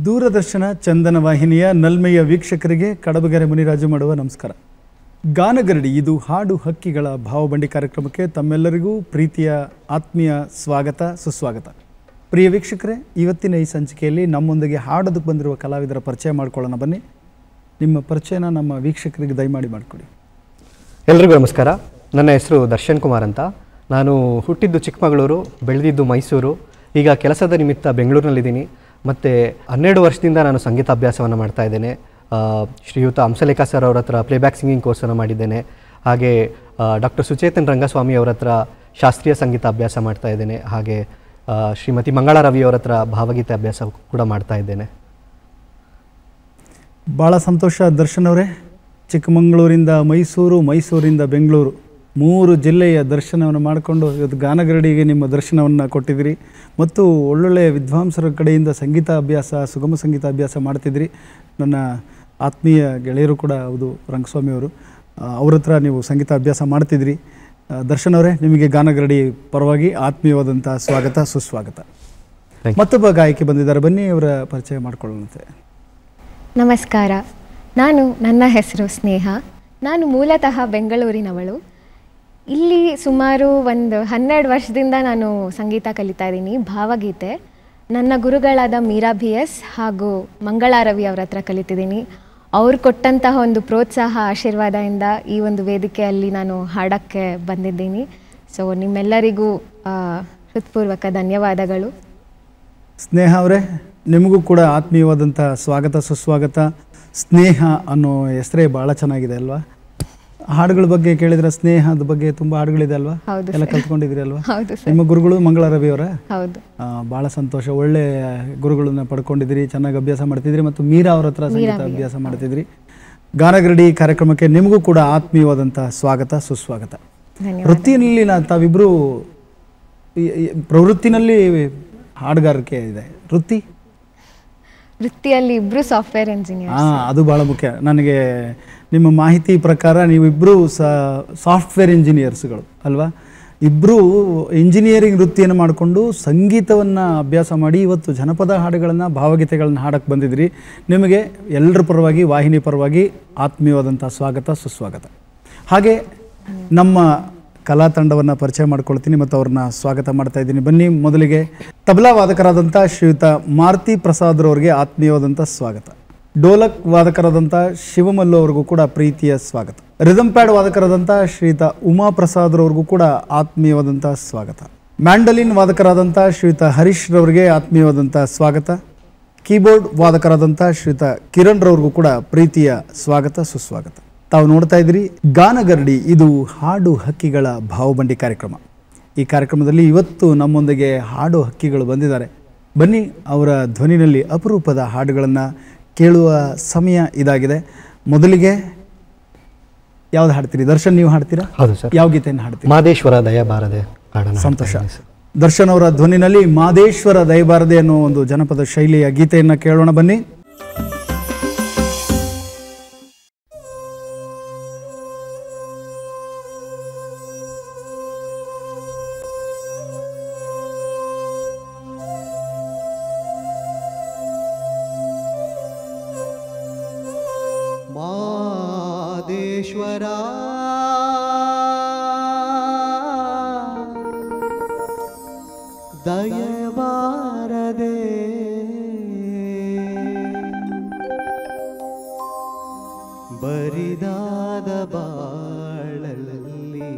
ದೂರದರ್ಶನ ಚಂದನ ವಾಹಿನಿಯ ನಲ್ಮೆಯ ವೀಕ್ಷಕರಿಗೆ ಕಡಬಗೆರೆ ಮುನಿರಾಜು ಮಾಡುವ ನಮಸ್ಕಾರ. ಗಾನಗರಡಿ ಇದು ಹಾಡು ಹಕ್ಕಿಗಳ ಭಾವಬಂಡಿ ಕಾರ್ಯಕ್ರಮಕ್ಕೆ ತಮ್ಮೆಲ್ಲರಿಗೂ ಪ್ರೀತಿಯ ಆತ್ಮೀಯ ಸ್ವಾಗತ ಸುಸ್ವಾಗತ. ಪ್ರಿಯ ವೀಕ್ಷಕರೇ, ಇವತ್ತಿನ ಈ ಸಂಚಿಕೆಯಲ್ಲಿ ನಮ್ಮೊಂದಿಗೆ ಹಾಡೋದಕ್ಕೆ ಬಂದಿರುವ ಕಲಾವಿದರ ಪರಿಚಯ ಮಾಡ್ಕೊಳ್ಳೋಣ ಬನ್ನಿ. ನಿಮ್ಮ ಪರಿಚಯನ ನಮ್ಮ ವೀಕ್ಷಕರಿಗೆ ದಯಮಾಡಿ ಮಾಡಿಕೊಡಿ. ಎಲ್ರಿಗೂ ನಮಸ್ಕಾರ. ನನ್ನ ಹೆಸರು ದರ್ಶನ್ ಕುಮಾರ್ ಅಂತ. ನಾನು ಹುಟ್ಟಿದ್ದು ಚಿಕ್ಕಮಗಳೂರು, ಬೆಳೆದಿದ್ದು ಮೈಸೂರು. ಈಗ ಕೆಲಸದ ನಿಮಿತ್ತ ಬೆಂಗಳೂರಿನಲ್ಲಿದ್ದೀನಿ. ಮತ್ತು 12 ವರ್ಷದಿಂದ ನಾನು ಸಂಗೀತಾಭ್ಯಾಸವನ್ನು ಮಾಡ್ತಾ ಇದ್ದೇನೆ. ಶ್ರೀಯುತ ಹಂಸಲೇಖ ಸರ್ ಅವರ ಹತ್ರ ಪ್ಲೇಬ್ಯಾಕ್ ಸಿಂಗಿಂಗ್ ಕೋರ್ಸನ್ನು ಮಾಡಿದ್ದೇನೆ. ಹಾಗೆ ಡಾಕ್ಟರ್ ಸುಚೇತನ್ ರಂಗಸ್ವಾಮಿ ಅವರ ಹತ್ರ ಶಾಸ್ತ್ರೀಯ ಸಂಗೀತ ಅಭ್ಯಾಸ ಮಾಡ್ತಾ ಇದ್ದೇನೆ. ಹಾಗೆ ಶ್ರೀಮತಿ ಮಂಗಳಾ ರವಿ ಅವರ ಹತ್ರ ಭಾವಗೀತೆ ಅಭ್ಯಾಸ ಕೂಡ ಮಾಡ್ತಾ ಇದ್ದೇನೆ. ಭಾಳ ಸಂತೋಷ ದರ್ಶನ್ ಅವರೇ. ಚಿಕ್ಕಮಗಳೂರಿಂದ ಮೈಸೂರು, ಮೈಸೂರಿಂದ ಬೆಂಗಳೂರು 3 ಜಿಲ್ಲೆಯ ದರ್ಶನವನ್ನು ಮಾಡಿಕೊಂಡು ಇವತ್ತು ಗಾನಗರಡಿಗೆ ನಿಮ್ಮ ದರ್ಶನವನ್ನು ಕೊಟ್ಟಿದ್ದೀರಿ ಮತ್ತು ಒಳ್ಳೊಳ್ಳೆಯ ವಿದ್ವಾಂಸರ ಕಡೆಯಿಂದ ಸಂಗೀತ ಅಭ್ಯಾಸ, ಸುಗಮ ಸಂಗೀತ ಅಭ್ಯಾಸ ಮಾಡ್ತಿದ್ರಿ. ನನ್ನ ಆತ್ಮೀಯ ಗೆಳೆಯರು ಕೂಡ ಹೌದು, ರಂಗಸ್ವಾಮಿ ಅವರು, ಅವ್ರ ಹತ್ರ ನೀವು ಸಂಗೀತ ಅಭ್ಯಾಸ ಮಾಡ್ತಿದ್ರಿ. ದರ್ಶನ್ ಅವರೇ, ನಿಮಗೆ ಗಾನಗರಡಿ ಪರವಾಗಿ ಆತ್ಮೀಯವಾದಂಥ ಸ್ವಾಗತ ಸುಸ್ವಾಗತ. ಮತ್ತೊಬ್ಬ ಗಾಯಕಿ ಬಂದಿದ್ದಾರೆ, ಬನ್ನಿ ಅವರ ಪರಿಚಯ ಮಾಡಿಕೊಳ್ಳುವಂತೆ. ನಮಸ್ಕಾರ. ನನ್ನ ಹೆಸರು ಸ್ನೇಹ. ನಾನು ಮೂಲತಃ ಬೆಂಗಳೂರಿನವಳು. ಇಲ್ಲಿ ಸುಮಾರು ಒಂದು 12 ವರ್ಷದಿಂದ ನಾನು ಸಂಗೀತ ಕಲಿತಾ ಇದ್ದೀನಿ, ಭಾವಗೀತೆ. ನನ್ನ ಗುರುಗಳಾದ ಮೀರಾ BS ಹಾಗೂ ಮಂಗಳಾ ರವಿ ಅವರ ಹತ್ರ ಕಲಿತಿದ್ದೀನಿ. ಅವ್ರು ಕೊಟ್ಟಂತಹ ಒಂದು ಪ್ರೋತ್ಸಾಹ, ಆಶೀರ್ವಾದದಿಂದ ಈ ಒಂದು ವೇದಿಕೆಯಲ್ಲಿ ನಾನು ಹಾಡೋಕ್ಕೆ ಬಂದಿದ್ದೀನಿ. ಸೊ ನಿಮ್ಮೆಲ್ಲರಿಗೂ ಹೃತ್ಪೂರ್ವಕ ಧನ್ಯವಾದಗಳು. ಸ್ನೇಹ ಅವರೇ, ನಿಮಗೂ ಕೂಡ ಆತ್ಮೀಯವಾದಂಥ ಸ್ವಾಗತ ಸುಸ್ವಾಗತ. ಸ್ನೇಹ ಅನ್ನೋ ಹೆಸರೇ ಭಾಳ ಚೆನ್ನಾಗಿದೆ ಅಲ್ವಾ? ಹಾಡುಗಳ ಬಗ್ಗೆ ಕೇಳಿದ್ರೆ ಸ್ನೇಹದ ಬಗ್ಗೆ ತುಂಬ ಹಾಡುಗಳಿದೆ ಅಲ್ವಾ? ಎಲ್ಲ ಕಲ್ತ್ಕೊಂಡಿದ್ದೀರಿ ಅಲ್ವಾ? ನಿಮ್ಮ ಗುರುಗಳು ಮಂಗಳಾ ರವಿ ಅವರ? ಹೌದು. ಭಾಳ ಸಂತೋಷ. ಒಳ್ಳೆ ಗುರುಗಳನ್ನ ಪಡ್ಕೊಂಡಿದ್ದೀರಿ, ಚೆನ್ನಾಗಿ ಅಭ್ಯಾಸ ಮಾಡ್ತಿದ್ರಿ ಮತ್ತು ಮೀರಾ ಅವ್ರ ಹತ್ರ ಸಂಗೀತ ಅಭ್ಯಾಸ ಮಾಡ್ತಿದ್ರಿ. ಗಾನಗರಡಿ ಕಾರ್ಯಕ್ರಮಕ್ಕೆ ನಿಮಗೂ ಕೂಡ ಆತ್ಮೀಯವಾದಂಥ ಸ್ವಾಗತ ಸುಸ್ವಾಗತ. ವೃತ್ತಿಯಲ್ಲಿ ತಾವಿಬ್ಬರು ಪ್ರವೃತ್ತಿನಲ್ಲಿ ಹಾಡುಗಾರಿಕೆ ಇದೆ, ವೃತ್ತಿಯಲ್ಲಿ ಇಬ್ರು ಸಾಫ್ಟ್ವೇರ್ ಇಂಜಿನಿಯರ್. ಅದು ಭಾಳ ಮುಖ್ಯ. ನನಗೆ ನಿಮ್ಮ ಮಾಹಿತಿ ಪ್ರಕಾರ ನೀವಿಬ್ಬರು ಸಾಫ್ಟ್ವೇರ್ ಇಂಜಿನಿಯರ್ಸ್ಗಳು ಅಲ್ವಾ? ಇಬ್ಬರು ಇಂಜಿನಿಯರಿಂಗ್ ವೃತ್ತಿಯನ್ನು ಮಾಡಿಕೊಂಡು ಸಂಗೀತವನ್ನು ಅಭ್ಯಾಸ ಮಾಡಿ ಇವತ್ತು ಜನಪದ ಹಾಡುಗಳನ್ನು, ಭಾವಗೀತೆಗಳನ್ನು ಹಾಡಕ್ಕೆ ಬಂದಿದ್ರಿ. ನಿಮಗೆ ಎಲ್ಲರ ಪರವಾಗಿ, ವಾಹಿನಿ ಪರವಾಗಿ ಆತ್ಮೀಯವಾದಂಥ ಸ್ವಾಗತ ಸುಸ್ವಾಗತ. ಹಾಗೆ ನಮ್ಮ ಕಲಾ ತಂಡವನ್ನು ಪರಿಚಯ ಮಾಡ್ಕೊಳ್ತೀನಿ ಮತ್ತು ಅವ್ರನ್ನ ಸ್ವಾಗತ ಮಾಡ್ತಾ ಇದ್ದೀನಿ. ಬನ್ನಿ, ಮೊದಲಿಗೆ ತಬಲಾ ವಾದಕರಾದಂಥ ಶ್ರೀಯುತ ಮಾರುತಿ ಪ್ರಸಾದ್ರವ್ರಿಗೆ ಆತ್ಮೀಯವಾದಂಥ ಸ್ವಾಗತ. ಡೋಲಕ್ ವಾದಕರಾದಂಥ ಶಿವಮಲ್ಲು ಅವ್ರಿಗೂ ಕೂಡ ಪ್ರೀತಿಯ ಸ್ವಾಗತ. ರಿದಮ್ ಪ್ಯಾಡ್ ವಾದಕರಾದಂಥ ಶ್ರೀಯುತ ಉಮಾ ಪ್ರಸಾದ್ರವ್ರಿಗೂ ಕೂಡ ಆತ್ಮೀಯವಾದಂಥ ಸ್ವಾಗತ. ಮ್ಯಾಂಡಲಿನ್ ವಾದಕರಾದಂಥ ಶ್ರೀಯುತ ಹರೀಶ್ ರವ್ರಿಗೆ ಆತ್ಮೀಯವಾದಂಥ ಸ್ವಾಗತ. ಕೀಬೋರ್ಡ್ ವಾದಕರಾದಂಥ ಶ್ರೀಯುತ ಕಿರಣ್ ರವ್ರಿಗೂ ಕೂಡ ಪ್ರೀತಿಯ ಸ್ವಾಗತ ಸುಸ್ವಾಗತ. ತಾವು ನೋಡ್ತಾ ಇದ್ದೀರಿ ಗಾನಗರಡಿ ಇದು ಹಾಡು ಹಕ್ಕಿಗಳ ಭಾವಬಂಡಿ ಕಾರ್ಯಕ್ರಮ. ಈ ಕಾರ್ಯಕ್ರಮದಲ್ಲಿ ಇವತ್ತು ನಮ್ಮೊಂದಿಗೆ ಹಾಡು ಹಕ್ಕಿಗಳು ಬಂದಿದ್ದಾರೆ. ಬನ್ನಿ, ಅವರ ಧ್ವನಿನಲ್ಲಿ ಅಪರೂಪದ ಹಾಡುಗಳನ್ನು ಕೇಳುವ ಸಮಯ ಇದಾಗಿದೆ. ಮೊದಲಿಗೆ ಯಾವ್ದು ಹಾಡ್ತೀರಿ? ದರ್ಶನ್, ನೀವು ಹಾಡ್ತೀರಾ? ಹೌದು ಸರ್. ಯಾವ ಗೀತೆಯನ್ನು ಹಾಡ್ತೀರಿ? ಮಾದೇಶ್ವರ ದಯಬಾರದೆ. ಸಂತೋಷ. ದರ್ಶನ್ ಅವರ ಧ್ವನಿನಲ್ಲಿ ಮಾದೇಶ್ವರ ದಯಬಾರದೆ ಅನ್ನೋ ಒಂದು ಜನಪದ ಶೈಲಿಯ ಗೀತೆಯನ್ನು ಕೇಳೋಣ ಬನ್ನಿ. ಮಾದೇಶ್ವರ ದಯಬಾರದೆ, ಬರಿದಾದ ಬಾಳಲ್ಲಿ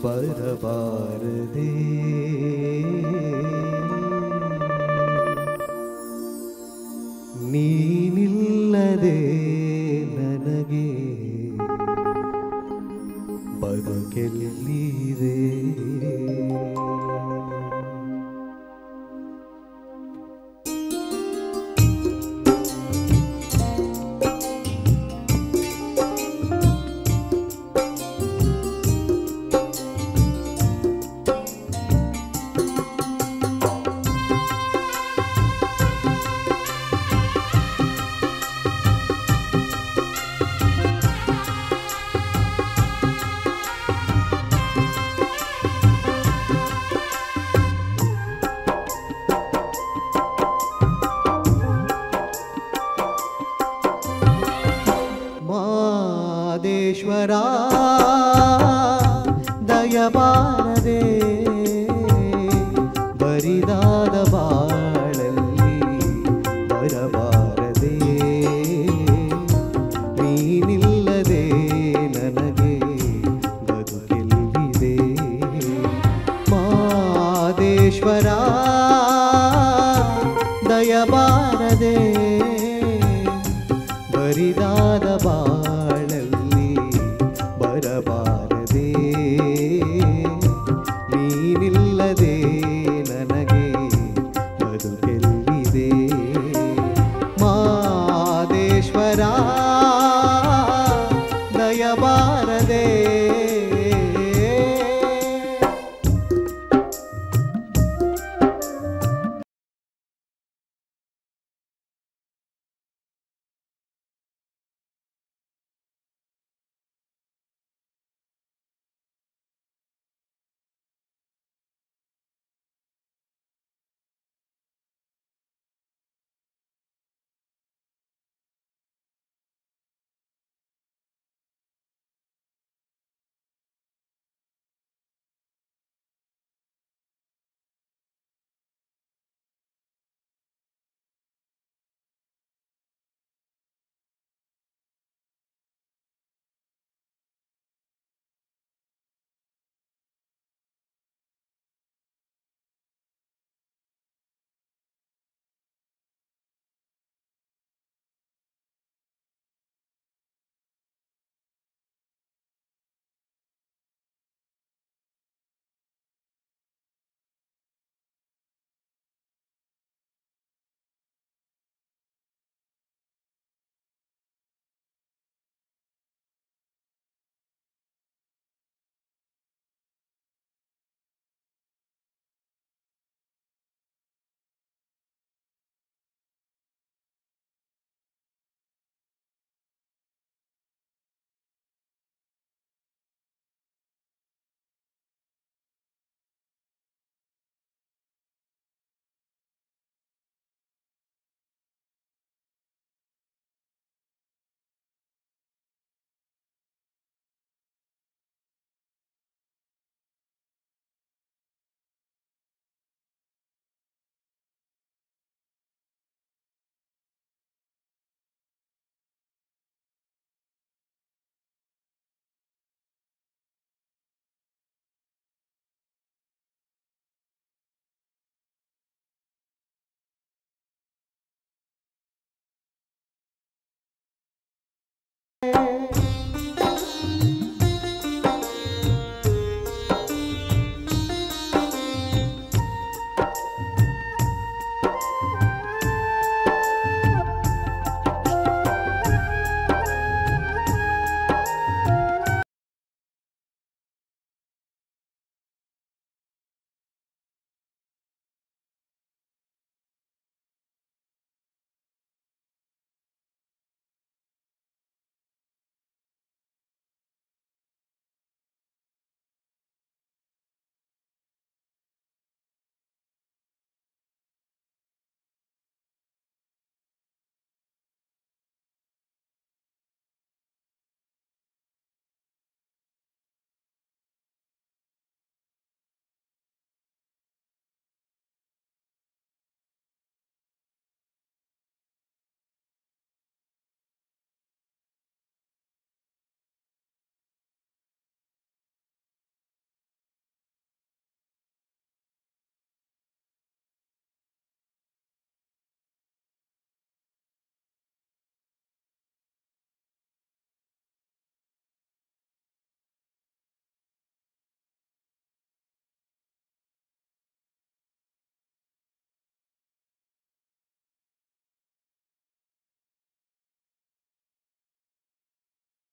ಬರಬಾರದೆ, ನೀನಿಲ್ಲದೆ ನನಗೆ ಬದುಕೆಲ್ಲಿದೆ. ಮಾದೇಶ್ವರ ದಯಬಾರದೆ ಬರಿದಾದ ಬಾಳಲ್ಲಿ ಬರಬಾರದೆ ನೀನಿಲ್ಲದೆ ನನಗೆ ಬದುಕೆಲ್ಲಿದೆ ಮಾದೇಶ್ವರ ದಯಬಾರದೆ ಬರಿದಾದ ಬಾಳಲ್ಲಿ ಬರಬಾರದೆ ನೀನಿಲ್ಲದೆ ನನಗೆ ಬದುಕೆಲ್ಲಿದೆ ಮಾದೇಶ್ವರ ದಯಬಾರದೆ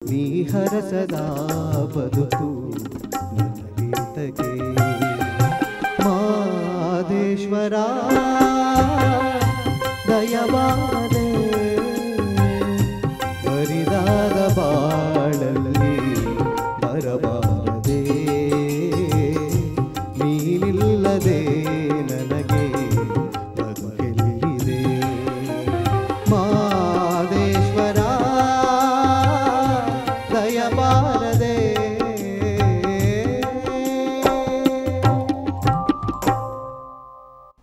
ನೀ ಹರಸದ ಬದುಕು ನನಗೀತಗೆ ಮಾದೇಶ್ವರ ದಯವಾದೆ ಬರಿದಾದ ಬಾಳಲ್ಲಿ ಬರಬಾರದೆ ನೀನಿಲ್ಲದೆ ನನಗೆ ಬದುಕೆಲ್ಲಿದೆ ಮಾದೇಶ್ವರ ದಯವಾ ದಯಬಾರದೆ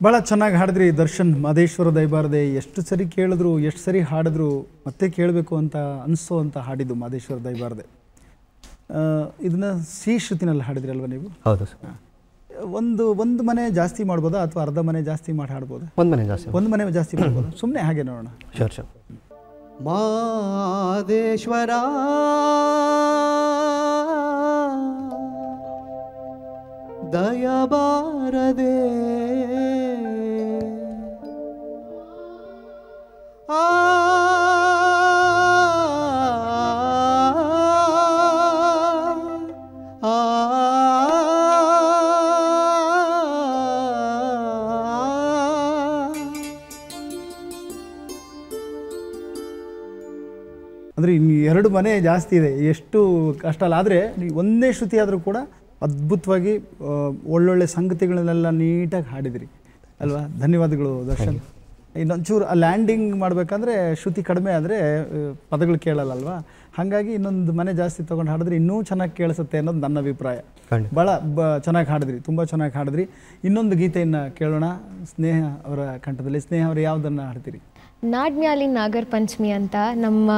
ಭಾಳ ಚೆನ್ನಾಗಿ ಹಾಡಿದ್ರಿ ದರ್ಶನ್. ಮಾದೇಶ್ವರ ದಯಬಾರದೆ ಎಷ್ಟು ಸರಿ ಕೇಳಿದ್ರು, ಎಷ್ಟು ಸರಿ ಹಾಡಿದ್ರು ಮತ್ತೆ ಕೇಳಬೇಕು ಅಂತ ಅನಿಸೋ ಅಂತ ಹಾಡಿದ್ದು ಮಾದೇಶ್ವರ ದಯಬಾರದೆ. ಇದನ್ನ ಸಿ ಶ್ರುತಿನಲ್ಲಿ ಹಾಡಿದ್ರಿ ಅಲ್ವಾ ನೀವು? ಹೌದು ಸರ್. ಒಂದು ಮನೆ ಜಾಸ್ತಿ ಮಾಡ್ಬೋದಾ ಅಥವಾ ಅರ್ಧ ಮನೆ ಜಾಸ್ತಿ ಮಾಡಿ ಹಾಡ್ಬೋದಾ? ಒಂದು ಮನೆ ಜಾಸ್ತಿ. ಒಂದು ಮನೆ ಜಾಸ್ತಿ ಮಾಡ್ಬೋದಾ? ಸುಮ್ಮನೆ ಹಾಗೆ ನೋಡೋಣ. Sure sure. ಮಾದೇಶ್ವರ ದಯಬಾರದೆ ಆ ಅಂದರೆ ಇನ್ನು 2 ಮನೆ ಜಾಸ್ತಿ ಇದೆ, ಎಷ್ಟು ಕಷ್ಟ ಅಲ್ಲ. ಆದರೆ ನೀವು ಒಂದೇ ಶ್ರುತಿ ಆದರೂ ಕೂಡ ಅದ್ಭುತವಾಗಿ ಒಳ್ಳೊಳ್ಳೆ ಸಂಗತಿಗಳನ್ನೆಲ್ಲ ನೀಟಾಗಿ ಹಾಡಿದಿರಿ ಅಲ್ವಾ? ಧನ್ಯವಾದಗಳು ದರ್ಶನ್. ಇನ್ನೊಂಚೂರು ಲ್ಯಾಂಡಿಂಗ್ ಮಾಡಬೇಕಂದ್ರೆ ಶ್ರುತಿ ಕಡಿಮೆ ಆದರೆ ಪದಗಳು ಕೇಳಲ್ಲ ಅಲ್ವಾ? ಹಾಗಾಗಿ ಇನ್ನೊಂದು ಮನೆ ಜಾಸ್ತಿ ತೊಗೊಂಡು ಹಾಡಿದ್ರೆ ಇನ್ನೂ ಚೆನ್ನಾಗಿ ಕೇಳಿಸುತ್ತೆ ಅನ್ನೋದು ನನ್ನ ಅಭಿಪ್ರಾಯ. ಭಾಳ ಚೆನ್ನಾಗಿ ಹಾಡಿದ್ರಿ, ತುಂಬ ಚೆನ್ನಾಗಿ ಹಾಡಿದ್ರಿ. ಇನ್ನೊಂದು ಗೀತೆಯನ್ನು ಕೇಳೋಣ ಸ್ನೇಹ ಅವರ ಕಂಠದಲ್ಲಿ. ಸ್ನೇಹ ಅವರು ಯಾವುದನ್ನು ಹಾಡ್ತೀರಿ? ನಾಡ್ಮ್ಯಾಲಿ ನಾಗರ ಪಂಚಮಿ ಅಂತ ನಮ್ಮ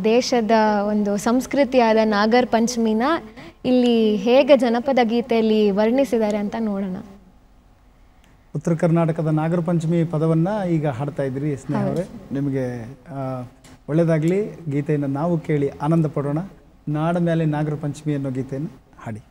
ದೇಶದ ಒಂದು ಸಂಸ್ಕೃತಿಯಾದ ನಾಗರ ಪಂಚಮಿನ ಇಲ್ಲಿ ಹೇಗೆ ಜನಪದ ಗೀತೆಯಲ್ಲಿ ವರ್ಣಿಸಿದ್ದಾರೆ ಅಂತ ನೋಡೋಣ. ಉತ್ತರ ಕರ್ನಾಟಕದ ನಾಗರ ಪಂಚಮಿ ಪದವನ್ನು ಈಗ ಹಾಡ್ತಾ ಇದ್ದೀರಿ ಸ್ನೇಹ ಅವರೇ. ನಿಮಗೆ ಒಳ್ಳೆಯದಾಗಲಿ. ಗೀತೆಯನ್ನು ನಾವು ಕೇಳಿ ಆನಂದ ಪಡೋಣ. ನಾಡ ಮೇಲೆ ನಾಗರ ಪಂಚಮಿ ಅನ್ನೋ ಗೀತೆಯನ್ನು ಹಾಡಿ.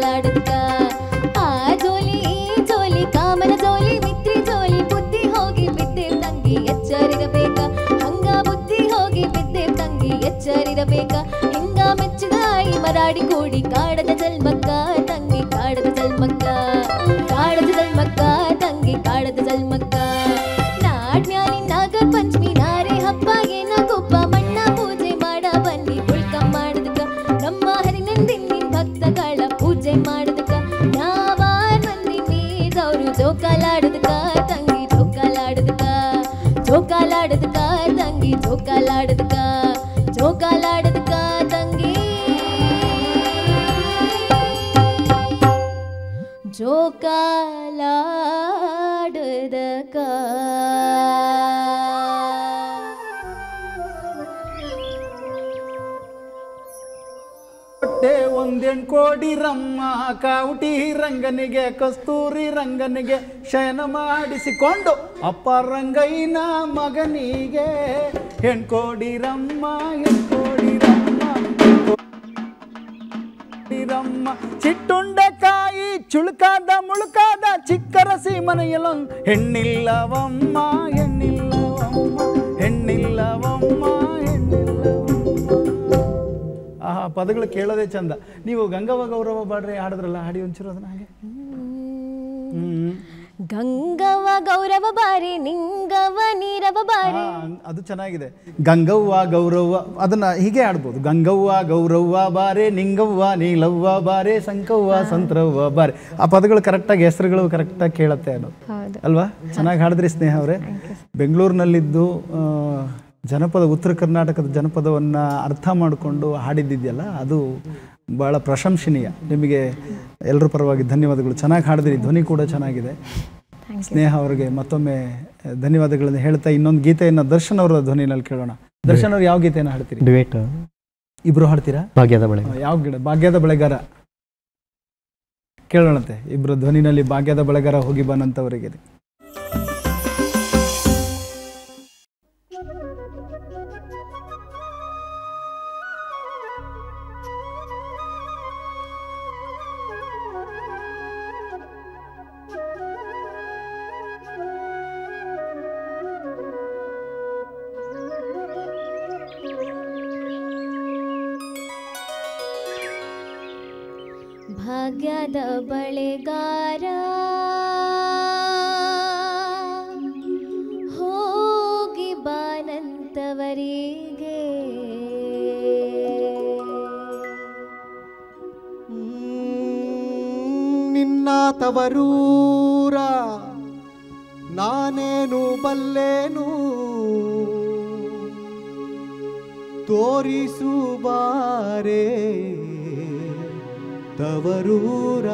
ಜೋಕಾಲಾಡದ್ಕ ಆ ಜೋಲಿ ಈ ಜೋಲಿ ಕಾಮನ ಜೋಲಿ ಮಿತ್ರಿ ಜೋಲಿ ಬುದ್ಧಿ ಹೋಗಿ ಬಿದ್ದೇವ್ ತಂಗಿ ಎಚ್ಚರಿರಬೇಕ ಹಂಗ ಬುದ್ಧಿ ಹೋಗಿ ಬಿದ್ದೇವ್ ತಂಗಿ ಎಚ್ಚರಿರಬೇಕ ಹಿಂಗ ಮೆಚ್ಚಿದ ಈ ಮರಾಡಿ ಕೂಡಿ ಕಾಡದ ಜಲ್ಮಕ್ಕ ತಂಗಿ ಕಾಡದ ಜಲ್ಮಕ್ಕ ಕಾಡದ ಜಲ್ಮಕ್ಕ ತಂಗಿ ಕಾಡದ ಜಲ್ಮಕ್ಕ ನಾಡ್ನ್ಯಾನಿ ನಾಗರ ಪಂಚಮಿ ನಾರೆ ಹಬ್ಬ ಏನ ಗೊಬ್ಬ ಮಣ್ಣ ಪೂಜೆ ಮಾಡ ಬನ್ನಿ ಉಳ್ಕಂ ಮಾಡದಕ್ಕ ನಮ್ಮ ಹರಿನಂದಿನಿ ಭಕ್ತಗಳ ಪೂಜೆ ಮಾಡದಕ್ಕ ನಾವಾರ್ ಮಂದಿ ಮೀದವ್ರು ಜೋಕಾಲಾಡದಕ್ಕ ತಂಗಿ ಜೋಕಾಲಾಡದಕ್ಕ ಜೋಕಾಲಾಡದಕ್ಕ ತಂಗಿ ಜೋಕಾಲಾಡದಕ್ಕ ಜೋಕಾಲಾಡದಕ್ಕ ತಂಗಿ ಜೋಕಾಲಾಡದಕ್ಕ ಹೊಟ್ಟೆ ಒಂದೆಣ್ ಕೋಡಿ ರಮ್ಮ ಕಾವುಟಿ ರಂಗನಿಗೆ ಕಸ್ತೂರಿ ರಂಗನಿಗೆ ಶಯನ ಮಾಡಿಸಿಕೊಂಡು ಅಪ್ಪ ರಂಗಯ್ಯನ ಮಗನಿಗೆ ಹೆಣ್ಕೋಡಿ ರಮ್ಮ ಹೆಣ್ಕೋಡಿ ರಮ್ಮ ರಮ್ಮ ಚಿಟ್ಟುಂಡೆಕಾಯಿ ಚುಳುಕಾದ ಮುಳುಕಾದ ಚಿಕ್ಕರಸಿ ಮನೆಯಲ್ಲೊಂದು ಹೆಣ್ಣಿಲ್ಲವಮ್ಮ ಹೆಣ್ಣಿಲ್ಲವಮ್ಮ ಹೆಣ್ಣಿಲ್ಲವಮ್ಮ ಆ ಪದಗಳು ಕೇಳೋದೇ ಚಂದ. ನೀವು ಗಂಗವ್ವ ಗೌರವ ಬಾಡ್ರಿ ಹಾಡಿದ್ರಲ್ಲ, ಹಾಡಿ ಒಂಚೂರು ಅದನ್ನ ಹಾಗೆ. ಗಂಗವ್ವ ಗೌರವ ಬಾರಿ ನಿಂಗವ್ವ ನೀರವ ಬಾರಿ. ಅದು ಚೆನ್ನಾಗಿದೆ. ಗಂಗವ್ವ ಗೌರವ್ವ ಅದನ್ನ ಹೀಗೆ ಆಡ್ಬೋದು. ಗಂಗವ್ವ ಗೌರವ್ವ ಬಾರೆ ನಿಂಗವ್ವ ನೀಲವ್ವ ಬಾರೆ ಸಂಕವ್ವ ಸಂತ್ರವ್ವ ಬಾರೆ. ಆ ಪದಗಳು ಕರೆಕ್ಟಾಗಿ ಹೆಸರುಗಳು ಕರೆಕ್ಟಾಗಿ ಕೇಳತ್ತೆ ಅನ್ನೋದು ಅಲ್ವಾ? ಚೆನ್ನಾಗಿ ಹಾಡಿದ್ರಿ ಸ್ನೇಹ ಅವರೇ. ಬೆಂಗಳೂರಿನಲ್ಲಿದ್ದು ಜನಪದ, ಉತ್ತರ ಕರ್ನಾಟಕದ ಜನಪದವನ್ನು ಅರ್ಥ ಮಾಡಿಕೊಂಡು ಹಾಡಿದ್ದಿದೆಯಲ್ಲ, ಅದು ಭಾಳ ಪ್ರಶಂಸನೀಯ. ನಿಮಗೆ ಎಲ್ಲರ ಪರವಾಗಿ ಧನ್ಯವಾದಗಳು. ಚೆನ್ನಾಗಿ ಹಾಡಿದ್ರಿ, ಧ್ವನಿ ಕೂಡ ಚೆನ್ನಾಗಿದೆ. ಸ್ನೇಹ ಅವರಿಗೆ ಮತ್ತೊಮ್ಮೆ ಧನ್ಯವಾದಗಳನ್ನು ಹೇಳ್ತಾ ಇನ್ನೊಂದು ಗೀತೆಯನ್ನು ದರ್ಶನ್ ಅವರ ಧ್ವನಿನಲ್ಲಿ ಕೇಳೋಣ. ದರ್ಶನ್ ಅವ್ರು ಯಾವ ಗೀತೆಯನ್ನು ಹಾಡ್ತೀರಿ? ಡಿವೇಟ್ ಇಬ್ರು ಹಾಡ್ತೀರಾ? ಭಾಗ್ಯದ ಬಳೆ. ಯಾವ ಗಿಡ? ಭಾಗ್ಯದ ಬಳೆಗಾರ ಕೇಳೋಣಂತೆ ಇಬ್ರು ಧ್ವನಿನಲ್ಲಿ. ಭಾಗ್ಯದ ಬಳೆಗಾರ ಹೋಗಿ ಬಾನಂತವರಿಗೆ. ಭಾಗ್ಯದ ಬಳೆಗಾರ ಹೋಗಿ ಬಾನಂತವರಿಗೆ ನಿನ್ನ ತವರೂರ ನಾನೇನು ಬಲ್ಲೇನು ತೋರಿಸು ಬಾರೆ ತವರೂರ.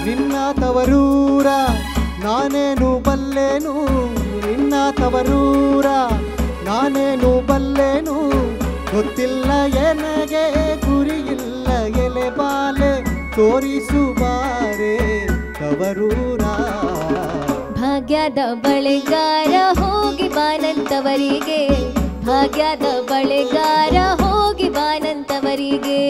ನಿನ್ನ ತವರೂರ ನಾನೇನು ಬಲ್ಲೇನು, ನಿನ್ನ ತವರೂರ ನಾನೇನು ಬಲ್ಲೇನು, ಗೊತ್ತಿಲ್ಲ ಎನಗೆ ಗುರಿಯಿಲ್ಲ ಎಲೆ ಬಾಲೆ ತೋರಿಸು ಬಾರೆ ತವರೂರ. ಭಾಗ್ಯದ ಬಳೆಗಾರ ಹೋಗಿ ಬಾನಂತವರಿಗೆ, ಭಾಗ್ಯದ ಬಳೆಗಾರ ಹೋಗಿ ಬಾನಂತವರಿಗೆ.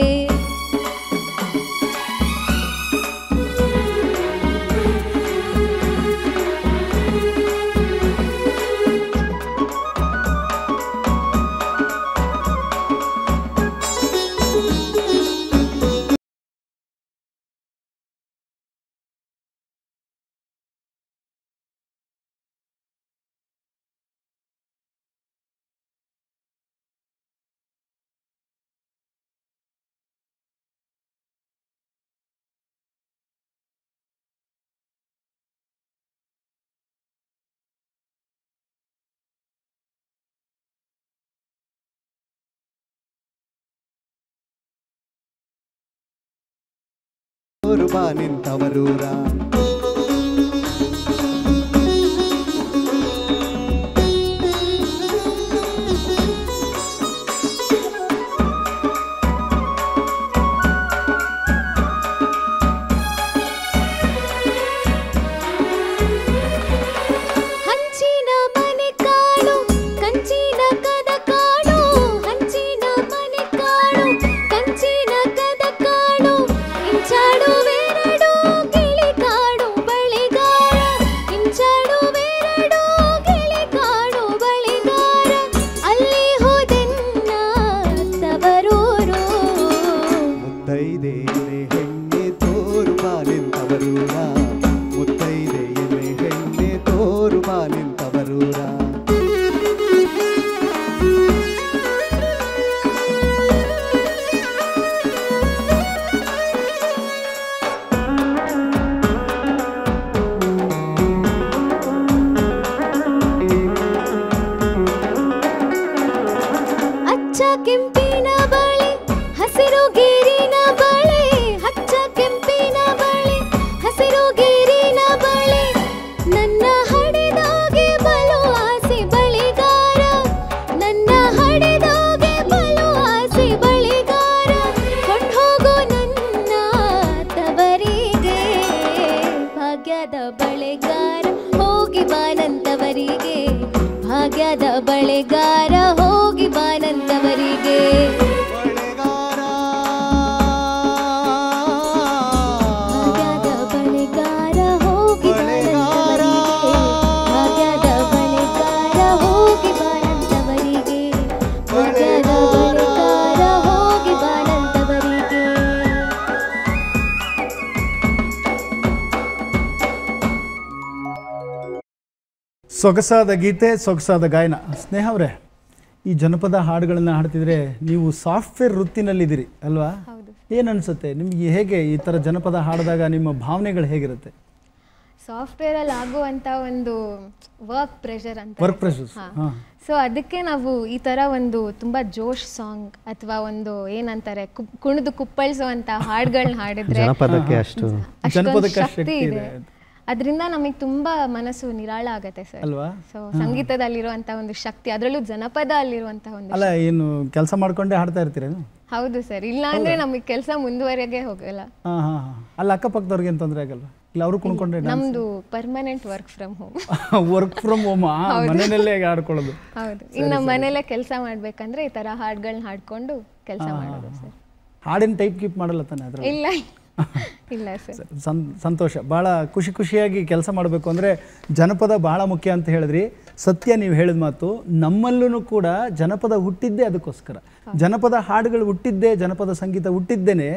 ತೋರು ಬಾ ನಿಂತವರೂರ. ಬಳೆಗಾರ ಹೋಗಿ ಬಾನಂತವರಿಗೆ. ಭಾಗ್ಯದ ಬಳೆಗಾರ ಹೋಗಿ ಬಾನಂತವರಿಗೆ. ಭಾಗ್ಯದ ಬಳೆಗಾರ ಹೋಗಿ ಬಾನಂತವರಿಗೆ. ಭಾಗ್ಯದ ಬಳೆಗಾರ ಹೋಗಿ ಬಾನಂತವರಿಗೆ. ಸೊಗಸಾದ ಗೀತೆ, ಸೊಗಸಾದ ಗಾಯನ. ಸ್ನೇಹ ಅವರೇ, ಈ ಜನಪದ ಹಾಡುಗಳನ್ನು ಹಾಡ್ತಿದ್ರೆ ನೀವು ಸಾಫ್ಟ್ವೇರ್ ವೃತ್ತಿನಲ್ಲಿದ್ದೀರಿ ಅಲ್ವಾ? ಏನು ಅನಿಸುತ್ತೆ ನಿಮಗೆ? ಹೇಗೆ ಈ ಥರ ಜನಪದ ಹಾಡಿದಾಗ ನಿಮ್ಮ ಭಾವನೆಗಳು ಹೇಗಿರುತ್ತೆ? ಸಾಫ್ಟ್ವೇರಲ್ಲಿ ಆಗುವಂಥ ಒಂದು ವರ್ಕ್ ಪ್ರೆಷರ್ ಅಂತ. Work pressure. ಸೊ ಅದಕ್ಕೆ ನಾವು ಈ ಥರ ಒಂದು ತುಂಬ ಜೋಶ್ ಸಾಂಗ್ ಅಥವಾ ಒಂದು ಏನಂತಾರೆ ಕುಣಿದು ಕುಪ್ಪಳಿಸುವಂಥ ಹಾಡುಗಳನ್ನ ಹಾಡಿದ್ರೆ ಜನಪದಕ್ಕೆ ಅಷ್ಟೊಂದು ಶಕ್ತಿ ಇದೆ. ಅದರಿಂದ ನಮಗೆ ತುಂಬಾ ಮನಸ್ಸು ನಿರಾಳ ಆಗತ್ತೆ ಸರ್ ಅಲ್ವಾ? ಸೊ ಸಂಗೀತದಲ್ಲಿರುವಂತ ಒಂದು ಶಕ್ತಿ, ಅದರಲ್ಲೂ ಜನಪದ ಅಲ್ಲಿರುವಂತ ಒಂದು ಅಲ್ಲ, ಏನು ಕೆಲಸ ಮಾಡ್ಕೊಂಡೇ ಹಾಡ್ತಾ ಇರ್ತೀರೇನು? ಹೌದು ಸರ್, ಇಲ್ಲ ಅಂದ್ರೆ ನಮಗೆ ಕೆಲಸ ಮುಂದುವರೆಗೆ ಹೋಗಲ್ಲ. ಅಲ್ಲ, ಅಕ್ಕಪಕ್ಕದವ್ರಿಗೆ ಏನು ತೊಂದರೆ ಆಗಲ್ವಾ? ಇಲ್ಲ ಅವರು ಕುಣ್ಕೊಂಡ್ರೆ? ನಮ್ದು permanent work from home. Work from home, ಮನೆಯಲ್ಲೇ ಆಡ್ಕೊಳ್ಳೋದು. ಹೌದು, ಈಗ ನಮ್ಮ ಮನೆಯಲ್ಲೇ ಕೆಲಸ ಮಾಡ್ಬೇಕಂದ್ರೆ ಈ ತರ ಹಾಡ್ಗಳನ್ನ ಹಾಡ್ಕೊಂಡು ಕೆಲಸ ಮಾಡೋದು ಸರ್. ಹಾಡಿನ ಟೈಪ್ ಕೀಪ್ ಮಾಡಲ್ಲ ತಾನೆ ಅದ್ರ? ಇಲ್ಲ ಇಲ್ಲ ಸರ್. ಸಂತೋಷ. ಭಾಳ ಖುಷಿಯಾಗಿ ಕೆಲಸ ಮಾಡಬೇಕು ಅಂದರೆ ಜನಪದ ಬಹಳ ಮುಖ್ಯ ಅಂತ ಹೇಳಿದ್ರಿ. ಸತ್ಯ, ನೀವು ಹೇಳಿದ ಮಾತು. ನಮ್ಮಲ್ಲೂ ಕೂಡ ಜನಪದ ಹುಟ್ಟಿದ್ದೇ ಅದಕ್ಕೋಸ್ಕರ. ಜನಪದ ಹಾಡುಗಳು ಹುಟ್ಟಿದ್ದೇ, ಜನಪದ ಸಂಗೀತ ಹುಟ್ಟಿದ್ದೇನೆ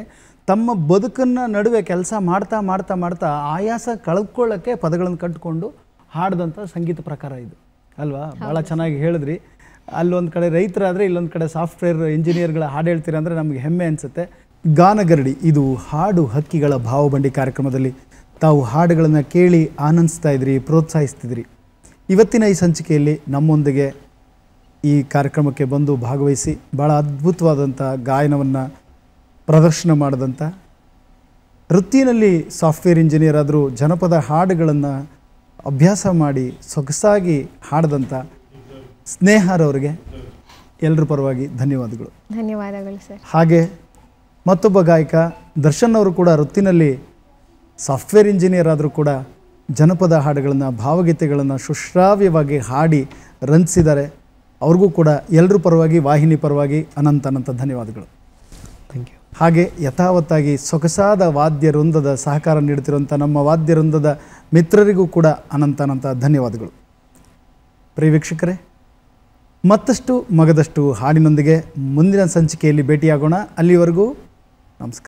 ತಮ್ಮ ಬದುಕನ್ನು ನಡುವೆ ಕೆಲಸ ಮಾಡ್ತಾ ಮಾಡ್ತಾ ಮಾಡ್ತಾ ಆಯಾಸ ಕಳ್ಕೊಳ್ಳೋಕ್ಕೆ ಪದಗಳನ್ನು ಕಟ್ಟಿಕೊಂಡು ಹಾಡಿದಂಥ ಸಂಗೀತ ಪ್ರಕಾರ ಇದು ಅಲ್ವಾ? ಭಾಳ ಚೆನ್ನಾಗಿ ಹೇಳಿದ್ರಿ. ಅಲ್ಲೊಂದು ಕಡೆ ರೈತರಾದರೆ, ಇಲ್ಲೊಂದು ಕಡೆ ಸಾಫ್ಟ್ವೇರ್ ಇಂಜಿನಿಯರ್ಗಳ ಹಾಡು ಹೇಳ್ತೀರ ಅಂದರೆ ನಮಗೆ ಹೆಮ್ಮೆ ಅನಿಸುತ್ತೆ. ಗಾನಗರಡಿ, ಇದು ಹಾಡು ಹಕ್ಕಿಗಳ ಭಾವಬಂಡಿ ಕಾರ್ಯಕ್ರಮದಲ್ಲಿ ತಾವು ಹಾಡುಗಳನ್ನು ಕೇಳಿ ಆನಂದಿಸ್ತಾ ಇದ್ರಿ, ಪ್ರೋತ್ಸಾಹಿಸ್ತಿದ್ರಿ. ಇವತ್ತಿನ ಈ ಸಂಚಿಕೆಯಲ್ಲಿ ನಮ್ಮೊಂದಿಗೆ ಈ ಕಾರ್ಯಕ್ರಮಕ್ಕೆ ಬಂದು ಭಾಗವಹಿಸಿ ಭಾಳ ಅದ್ಭುತವಾದಂಥ ಗಾಯನವನ್ನು ಪ್ರದರ್ಶನ ಮಾಡಿದಂಥ, ವೃತ್ತಿನಲ್ಲಿ ಸಾಫ್ಟ್ವೇರ್ ಇಂಜಿನಿಯರ್ ಆದರೂ ಜನಪದ ಹಾಡುಗಳನ್ನು ಅಭ್ಯಾಸ ಮಾಡಿ ಸೊಗಸಾಗಿ ಹಾಡಿದಂಥ ಸ್ನೇಹರವರಿಗೆ ಎಲ್ಲರ ಪರವಾಗಿ ಧನ್ಯವಾದಗಳು. ಧನ್ಯವಾದಗಳು ಸರ್. ಹಾಗೆ ಮತ್ತೊಬ್ಬ ಗಾಯಕ ದರ್ಶನ್ ಅವರು ಕೂಡ ವೃತ್ತಿನಲ್ಲಿ ಸಾಫ್ಟ್ವೇರ್ ಇಂಜಿನಿಯರ್ ಆದರೂ ಕೂಡ ಜನಪದ ಹಾಡುಗಳನ್ನು, ಭಾವಗೀತೆಗಳನ್ನು ಸುಶ್ರಾವ್ಯವಾಗಿ ಹಾಡಿ ರಂಜಿಸಿದ್ದಾರೆ. ಅವ್ರಿಗೂ ಕೂಡ ಎಲ್ಲರ ಪರವಾಗಿ, ವಾಹಿನಿ ಪರವಾಗಿ ಅನಂತ ಧನ್ಯವಾದಗಳು. Thank you. ಹಾಗೆ ಯಥಾವತ್ತಾಗಿ ಸೊಗಸಾದ ವಾದ್ಯ ವೃಂದದ ಸಹಕಾರ ನೀಡುತ್ತಿರುವಂಥ ನಮ್ಮ ವಾದ್ಯ ವೃಂದದ ಮಿತ್ರರಿಗೂ ಕೂಡ ಅನಂತ ಧನ್ಯವಾದಗಳು. ಪ್ರಿಯ ವೀಕ್ಷಕರೇ, ಮತ್ತಷ್ಟು ಮಗದಷ್ಟು ಹಾಡಿನೊಂದಿಗೆ ಮುಂದಿನ ಸಂಚಿಕೆಯಲ್ಲಿ ಭೇಟಿಯಾಗೋಣ. ಅಲ್ಲಿವರೆಗೂ ನಮಸ್ಕಾರ.